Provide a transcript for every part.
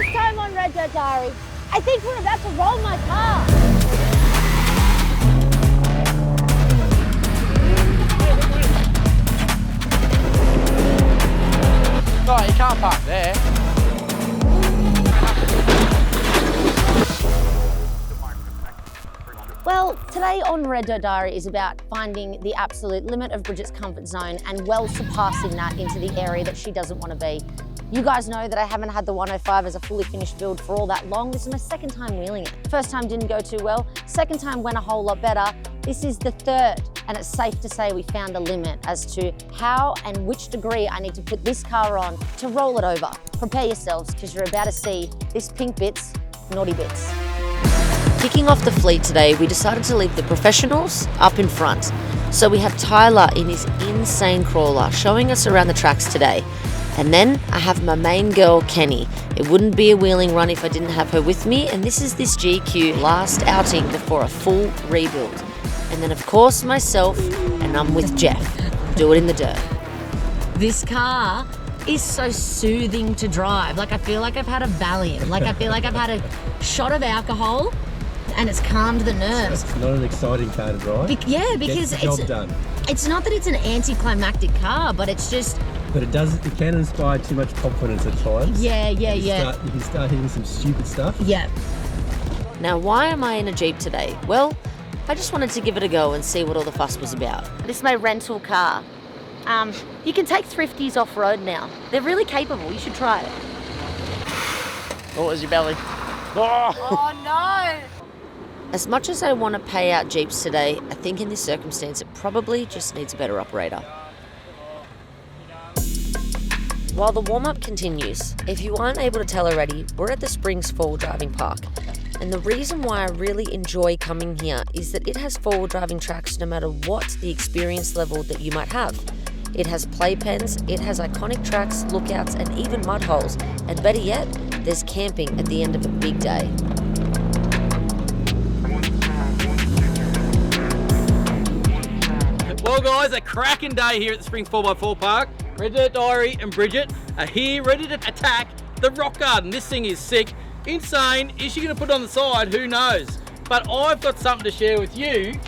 First time on Red Dirt Diary. I think we're about to roll my car. Oh, you can't park there. Well, today on Red Dirt Diary is about finding the absolute limit of Bridgette's comfort zone and well surpassing that into the area that she doesn't want to be. You guys know that I haven't had the 105 as a fully finished build for all that long. This is my second time wheeling it. First time didn't go too well. Second time went a whole lot better. This is the third, and it's safe to say we found a limit as to how and which degree I need to put this car on to roll it over. Prepare yourselves, because you're about to see this pink bits, naughty bits. Kicking off the fleet today, we decided to leave the professionals up in front. So we have Tyler in his insane crawler showing us around the tracks today. And then I have my main girl, Kenny. It wouldn't be a wheeling run if I didn't have her with me, and this is this GQ last outing before a full rebuild. And then of course myself, and I'm with Jeff. Do it in the dirt. This car is so soothing to drive. Like I feel like I've had a Valium. Like I feel like I've had a shot of alcohol and it's calmed the nerves. It's not an exciting car to drive. Because Gets the job done. It's not that it's an anticlimactic car, but it's just... But it can inspire too much confidence at times. Yeah. You can start hitting some stupid stuff. Yeah. Now, why am I in a Jeep today? Well, I just wanted to give it a go and see what all the fuss was about. This is my rental car. You can take thrifties off-road now. They're really capable. You should try it. Oh, there's your belly. Oh no! As much as I want to pay out Jeeps today, I think in this circumstance it probably just needs a better operator. While the warm-up continues, if you aren't able to tell already, we're at the Springs 4-wheel driving park. And the reason why I really enjoy coming here is that it has 4-wheel driving tracks no matter what the experience level that you might have. It has playpens, it has iconic tracks, lookouts, and even mud holes. And better yet, there's camping at the end of a big day. Well guys, a cracking day here at the Springs 4x4 Park. Red Dirt Diary and Bridget are here ready to attack the rock garden. This thing is sick, insane. Is she going to put it on the side? Who knows? But I've got something to share with you.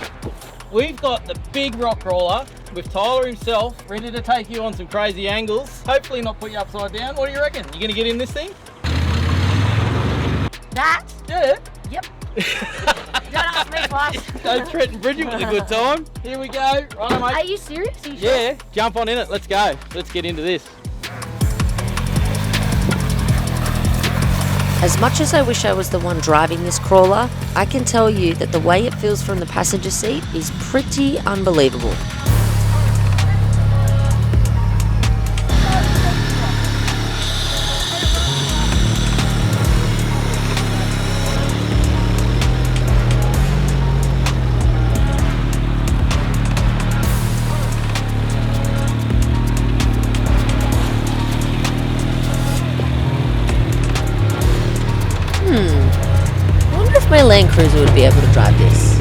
We've got the big rock crawler with Tyler himself ready to take you on some crazy angles. Hopefully not put you upside down. What do you reckon? You going to get in this thing? That? Yeah. Yep. Don't ask me twice. Don't threaten Bridget with a good time. Here we go. Right, mate. Are you serious? Are you sure? Yeah, jump on in it. Let's go. Let's get into this. As much as I wish I was the one driving this crawler, I can tell you that the way it feels from the passenger seat is pretty unbelievable. I wonder if my Landcruiser would be able to drive this.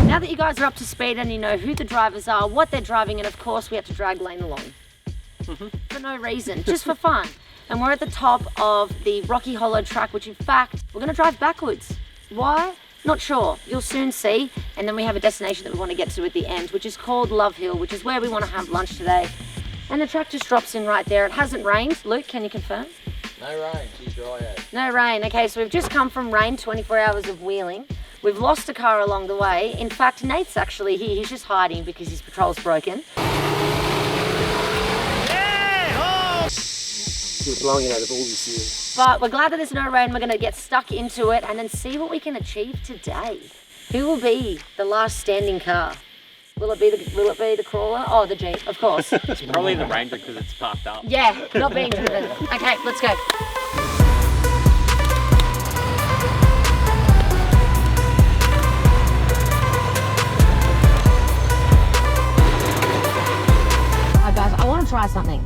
Now that you guys are up to speed and you know who the drivers are, what they're driving, and of course we have to drag Lane along. For no reason, just for fun. And we're at the top of the Rocky Hollow track, which in fact, we're gonna drive backwards. Why? Not sure. You'll soon see. And then we have a destination that we want to get to at the end, which is called Love Hill, which is where we want to have lunch today. And the track just drops in right there. It hasn't rained. Luke, can you confirm? No rain. She's dry out. No rain. Okay, so we've just come from rain, 24 hours of wheeling. We've lost a car along the way. In fact, Nate's actually here. He's just hiding because his patrol's broken. Blowing out of all this year. But we're glad that there's no rain. We're going to get stuck into it and then see what we can achieve today. Who will be the last standing car? Will it be the crawler? Oh, the Jeep, of course. It's probably the Ranger because it's parked up. Yeah, not being driven. Okay, let's go. Hi guys, I want to try something.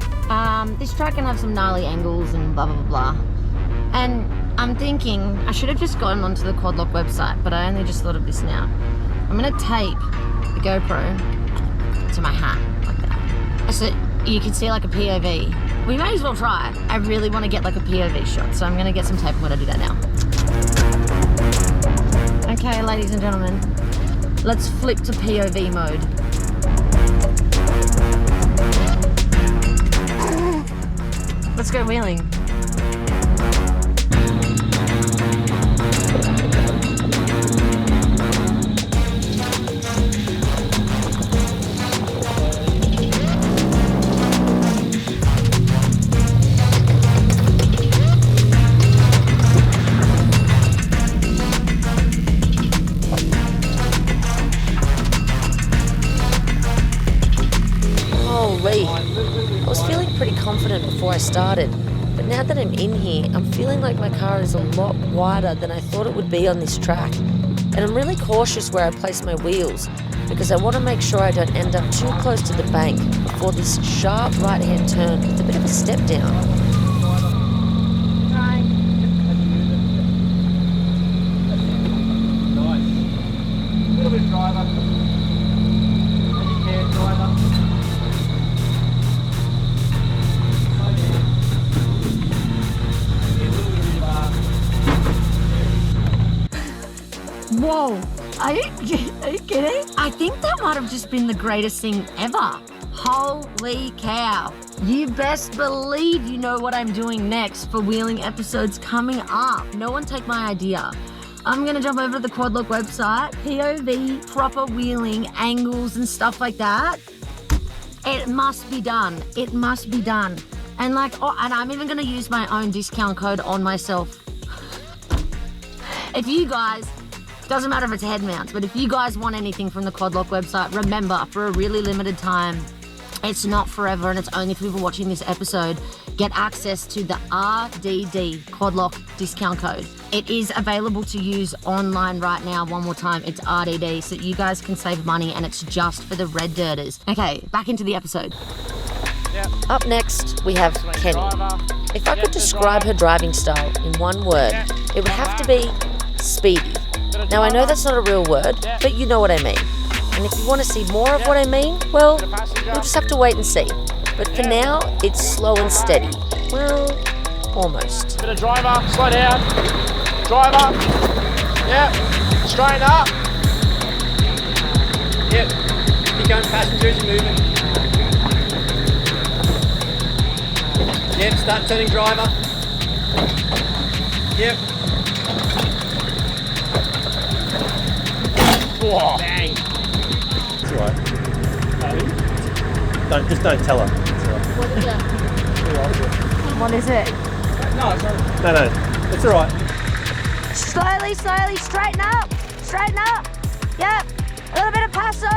This track can have some gnarly angles and blah, blah, blah, blah. And I'm thinking I should have just gone onto the Quadlock website, but I only just thought of this now. I'm gonna tape the GoPro to my hat, like that. so you can see like a POV. We may as well try. I really want to get like a POV shot, so I'm gonna get some tape. I'm gonna do that now. Okay, ladies and gentlemen, let's flip to POV mode. Let's go wheeling. I was feeling pretty confident before I started, but now that I'm in here, I'm feeling like my car is a lot wider than I thought it would be on this track. And I'm really cautious where I place my wheels, because I want to make sure I don't end up too close to the bank before this sharp right-hand turn with a bit of a step down. Nice. A little bit driver. As you can, driver. Whoa, are you kidding? I think that might have just been the greatest thing ever. Holy cow. You best believe you know what I'm doing next for wheeling episodes coming up. No one take my idea. I'm gonna jump over to the Quadlock website, POV, proper wheeling, angles and stuff like that. It must be done. It must be done. And like, oh, and I'm even gonna use my own discount code on myself. If you guys, doesn't matter if it's head mounts, but if you guys want anything from the Quadlock website, remember, for a really limited time, it's not forever and it's only for people watching this episode, get access to the RDD Quadlock discount code. It is available to use online right now. One more time, it's RDD, so you guys can save money and it's just for the red dirters. Okay, back into the episode. Up next, we have Kenny. If I could describe her driving style in one word, it would have to be speedy. Now, I know that's not a real word, but you know what I mean. And if you want to see more of what I mean, well, you'll just have to wait and see. But for now, it's slow and steady. Well, almost. Bit of driver, slow down. Driver. Yep. Straighten up. Yep. Keep going, passengers, moving. Yep, start turning driver. Yep. Whoa. Bang. It's all right. Don't tell her. It's all right. What is it? No, it's not. No, it's all right. Slowly, slowly, straighten up. Straighten up. Yep. A little bit of passo.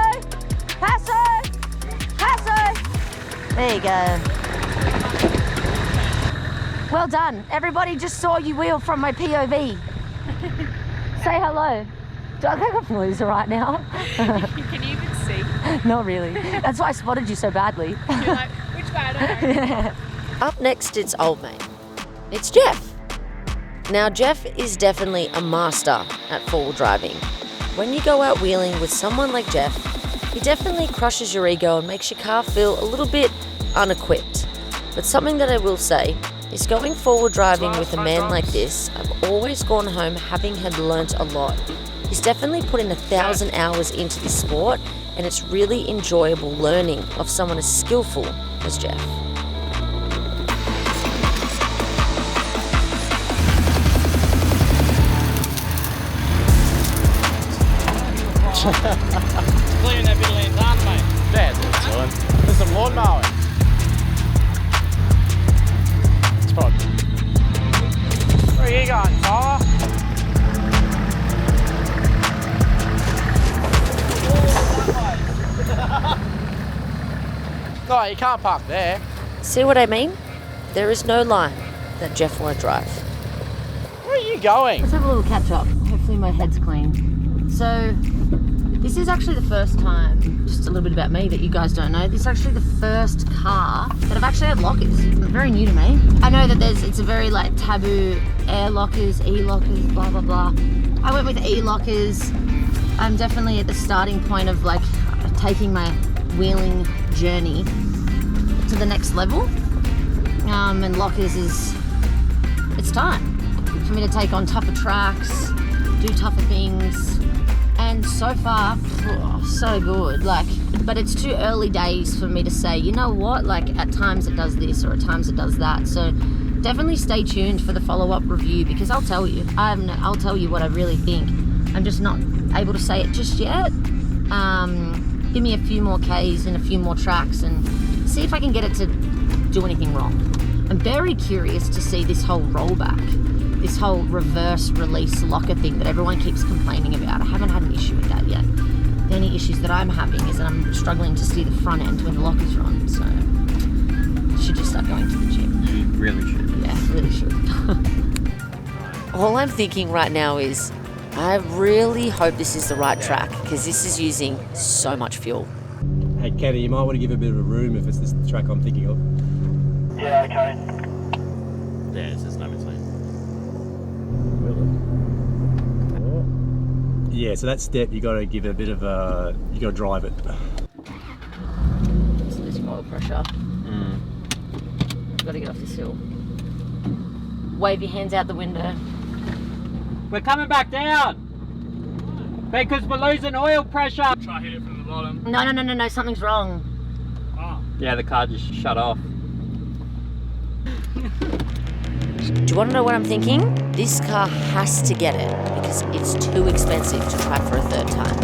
Passo. Passo. There you go. Well done. Everybody just saw you wheel from my POV. Say hello. Do I look like a loser right now? Can you even see? Not really. That's why I spotted you so badly. You're like, which way? I don't know. Up next, it's old mate. It's Jeff. Now, Jeff is definitely a master at four-wheel driving. When you go out wheeling with someone like Jeff, he definitely crushes your ego and makes your car feel a little bit unequipped. But something that I will say is going forward driving with a man like this, I've always gone home having had learnt a lot. He's definitely put in 1,000 hours into this sport, and it's really enjoyable learning of someone as skillful as Jeff. Clearing that bit of land down, mate. That's what it's doing. There's some lawn mowing. It's probably. Where are you going, Tyler? No, you can't park there. See what I mean? There is no line that Jeff won't drive. Where are you going? Let's have a little catch up. Hopefully my head's clean. So, this is actually the first time, just a little bit about me that you guys don't know, this is actually the first car that I've actually had lockers. Very new to me. I know that it's a very like taboo, air lockers, e-lockers, blah, blah, blah. I went with e-lockers. I'm definitely at the starting point of like taking my wheeling journey. to the next level. And Lockers it's time for me to take on tougher tracks, do tougher things. And so far, so good. But it's too early days for me to say, you know what, at times it does this or at times it does that. So definitely stay tuned for the follow-up review, because I'll tell you. I'll tell you what I really think. I'm just not able to say it just yet. Give me a few more Ks and a few more tracks and see if I can get it to do anything wrong. I'm very curious to see this whole rollback, this whole reverse release locker thing that everyone keeps complaining about. I haven't had an issue with that yet. The only issues that I'm having is that I'm struggling to see the front end when the lockers are on, so I should just start going to the gym. You really should. Yeah, really should. All I'm thinking right now is, I really hope this is the right track, because this is using so much fuel. Hey, Kenny, you might want to give a bit of a room if it's this track I'm thinking of. Yeah, okay. Yeah, it's just no mistake. Yeah, so that step you got to give it a bit of a, you got to drive it. Just losing oil pressure. Got to get off this hill. Wave your hands out the window. We're coming back down because we're losing oil pressure. Try hit it from the bottom. No, something's wrong. Oh. Yeah, the car just shut off. Do you want to know what I'm thinking? This car has to get it, because it's too expensive to try for a third time.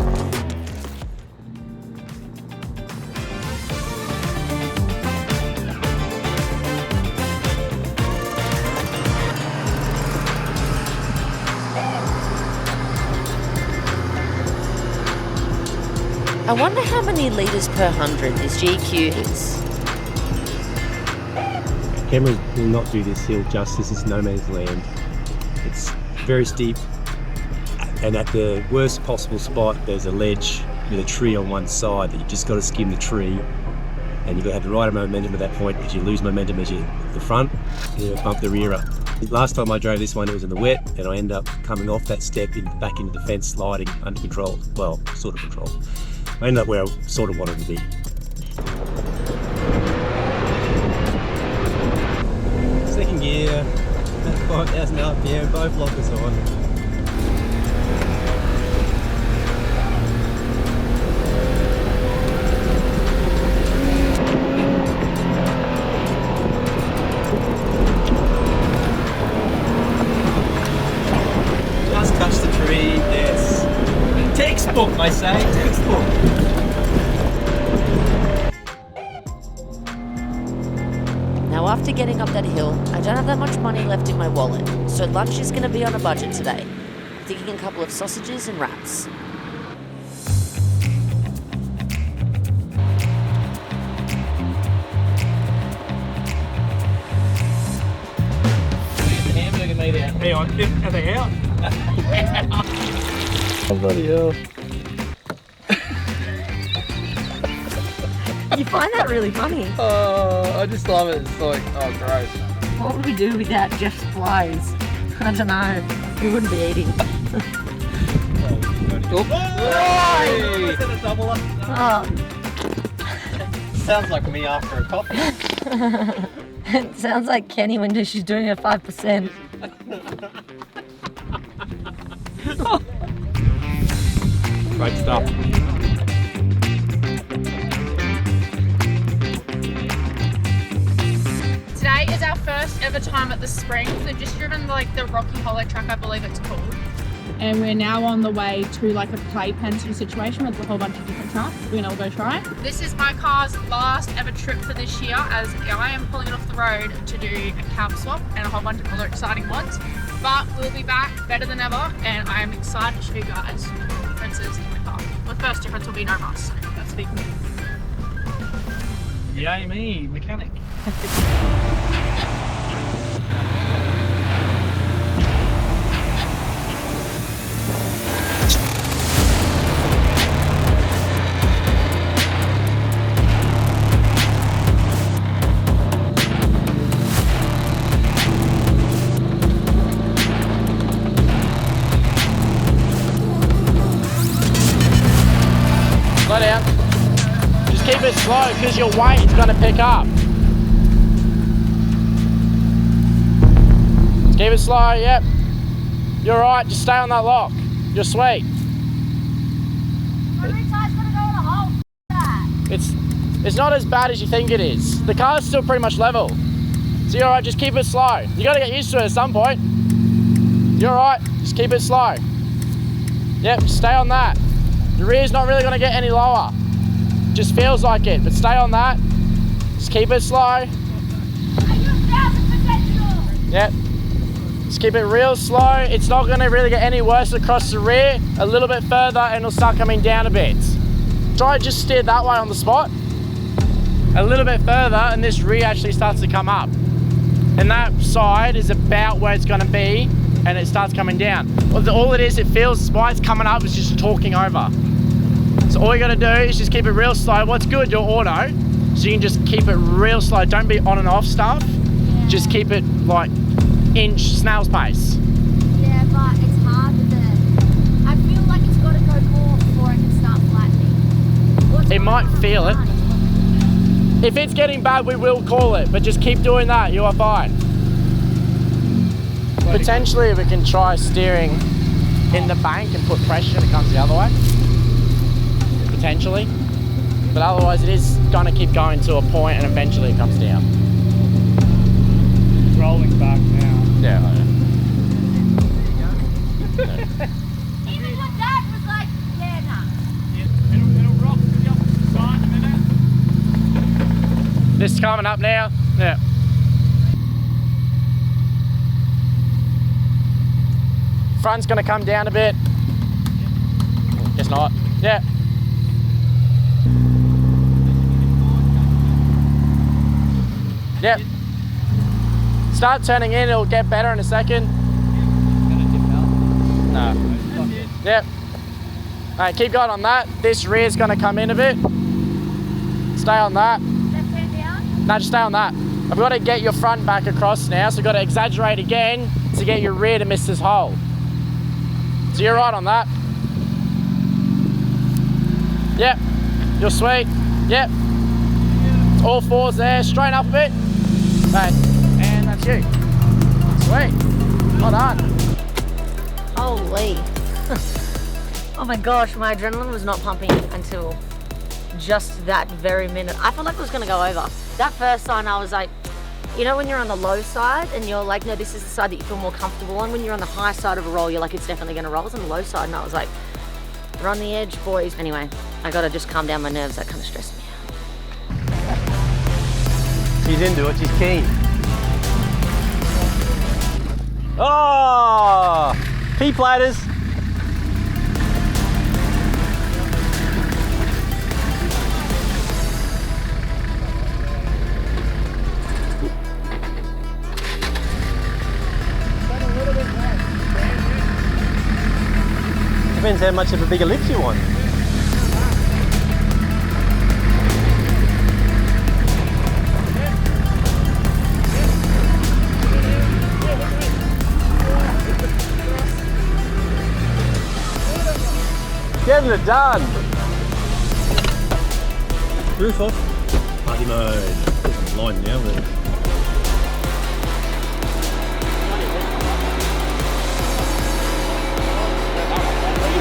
I wonder how many litres per 100 this GQ is. Cameras will not do this hill justice. It's no man's land. It's very steep, and at the worst possible spot there's a ledge with a tree on one side that you just got to skim the tree, and you've got to have the right momentum at that point, because you lose momentum as you the front, you bump the rear up. Last time I drove this one, it was in the wet, and I ended up coming off that step back into the fence, sliding under control. Well, sort of control. I ended up where I sort of wanted to be. Second gear, 5,000 RPM, both lockers on. Just touch the tree, yes. Textbook, I say, textbook. Now, after getting up that hill, I don't have that much money left in my wallet, so lunch is going to be on a budget today. I'm thinking a couple of sausages and wraps. The hamburger meat out. Hang on, are they out? Oh, bloody hell. You find that really funny. Oh, I just love it. It's like, oh, gross. What would we do without Jeff's flies? I don't know. We wouldn't be eating. Hey! Oh, Sounds like me after a coffee. it sounds like Kenny when she's doing her 5%. Great stuff. Today is our first ever time at the Springs. We've just driven the Rocky Hollow track, I believe it's called. And we're now on the way to a playpen sort of situation with a whole bunch of different tracks. We're gonna all go try it. This is my car's last ever trip for this year, as I am pulling it off the road to do a cab swap and a whole bunch of other exciting ones. But we'll be back better than ever, and I am excited to show you guys the differences in the car. The first difference will be no rust, so that's big. Yay me, mechanic. Slow down. Just keep it slow because your weight is going to pick up. Keep it slow, yep. You're right, just stay on that lock. You're sweet. Every tire's gonna go in a hole. It's not as bad as you think it is. The car's still pretty much level. So you're alright, just keep it slow. You gotta get used to it at some point. You're alright, just keep it slow. Yep, just stay on that. The rear's not really gonna get any lower. Just feels like it, but stay on that. Just keep it slow. Are you 1,000% sure? Yep. Just keep it real slow. It's not gonna really get any worse across the rear. A little bit further and it'll start coming down a bit. Try to just steer that way on the spot. A little bit further and this rear actually starts to come up. And that side is about where it's gonna be and it starts coming down. All it is, it feels why it's coming up is just talking over. So all you gotta do is just keep it real slow. What's good, you're auto, so you can just keep it real slow. Don't be on and off stuff. Yeah. Just keep it like inch snail's pace. Yeah, but it's hard with it. I feel like it's gotta go more before it can start flattening. It might feel it. If it's getting bad, we will call it, but just keep doing that, you are fine. Potentially we can try steering in the bank and put pressure and it comes the other way. Potentially. But otherwise it is gonna keep going to a point and eventually it comes down. It's rolling back now. Yeah. Even your dad was like, yeah, nah. It'll rock to the opposite side in a minute. This is coming up now. Yeah. Front's gonna come down a bit. Guess not. Yeah. Yep. Start turning in, it'll get better in a second. No. Yep. Alright, keep going on that. This rear's gonna come in a bit. Stay on that. Left hand down. No, just stay on that. I've got to get your front back across now, so I've got to exaggerate again to get your rear to miss this hole. So you're right on that. Yep. You're sweet. Yep. All fours there, straighten up a bit. Okay. And that's you. Sweet. Well done. Holy. Oh my gosh, my adrenaline was not pumping until just that very minute. I felt like it was gonna go over. That first sign, I was like, you know when you're on the low side and you're like, no, this is the side that you feel more comfortable on. When you're on the high side of a roll, you're like, it's definitely gonna roll. I was on the low side and I was like, we're on the edge, boys. Anyway, I gotta just calm down my nerves. That kind of stressed me out. She's into it, she's keen. Oh! P-platers. Depends how much of a bigger lift you want. Getting it done. Roof off. Party mode. Line now then.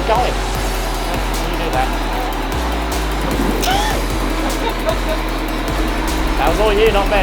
Going. You do that. That was all you, not me.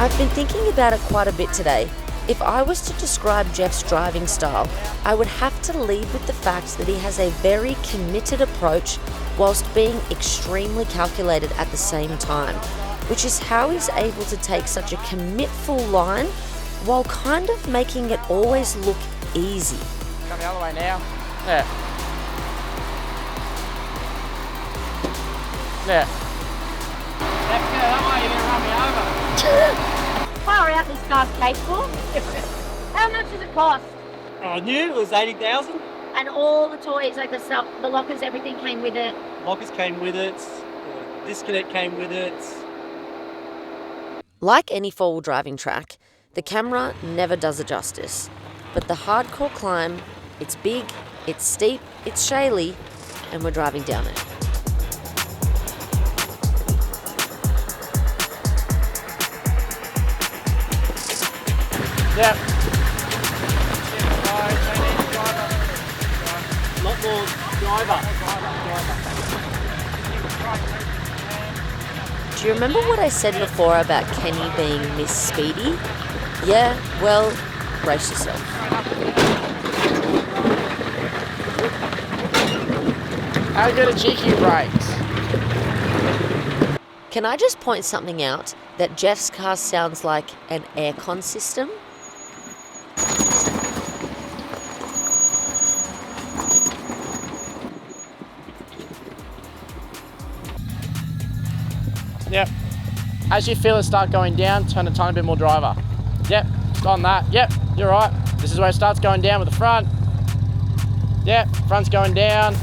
I've been thinking about it quite a bit today. If I was to describe Jeff's driving style, I would have to lead with the fact that he has a very committed approach whilst being extremely calculated at the same time, which is how he's able to take such a commitful line while kind of making it always look easy. Come the other way now. Yeah. Yeah. Let's go that way, you're gonna run me over. Far out, this car's capable. How much does it cost? I knew it was 80,000. And all the toys, like the stuff, the lockers, everything came with it. Lockers came with it. The disconnect came with it. Like any four-wheel driving track, the camera never does it justice. But the hardcore climb, it's big, it's steep, it's shaly, and we're driving down it. Yep. Lot more driver. Do you remember what I said before about Kenny being Miss Speedy? Yeah, well, brace yourself. How good are GQ brakes? Can I just point something out? That Jeff's car sounds like an aircon system? Yep. As you feel it start going down, turn a tiny bit more driver. Yep, just on that. Yep, you're right. This is where it starts going down with the front. Yep, front's going down.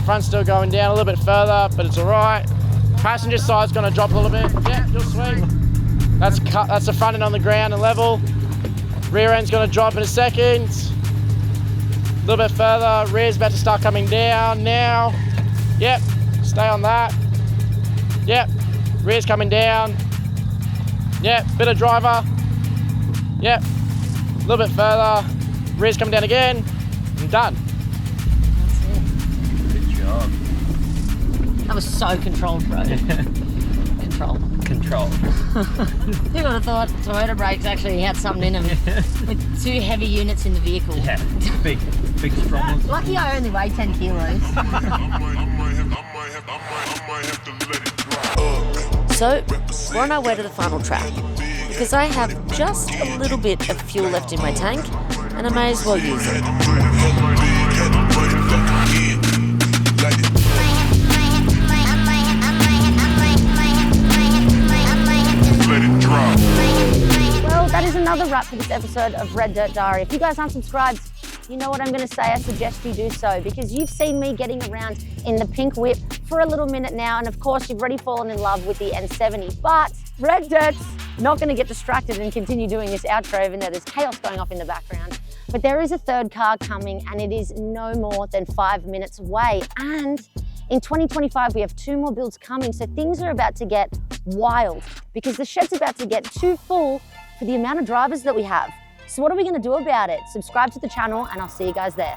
Front's still going down a little bit further, but it's all right. Passenger side's gonna drop a little bit. Yep, you're sweet. That's the front end on the ground and level. Rear end's gonna drop in a second. A little bit further. Rear's about to start coming down now. Yep, stay on that. Yep, rear's coming down. Yep, bit of driver. Yep, a little bit further. Rear's coming down again. And done. Good job. That was so controlled, bro. Control. Who would have thought Toyota brakes actually had something in them with 2 heavy units in the vehicle? Yeah, big strong ones. Lucky I only weigh 10 kilos. So, we're on our way to the final track. Because I have just a little bit of fuel left in my tank, and I may as well use it. Well, that is another wrap for this episode of Red Dirt Diary. If you guys aren't subscribed, you know what I'm going to say. I suggest you do so because you've seen me getting around in the pink whip for a little minute now. And of course, you've already fallen in love with the N70. But Red Dirt's not going to get distracted and continue doing this outro, even though there's chaos going off in the background. But there is a third car coming and it is no more than 5 minutes away. And in 2025, we have 2 more builds coming. So things are about to get wild because the shed's about to get too full for the amount of drivers that we have. So what are we going to do about it? Subscribe to the channel and I'll see you guys there.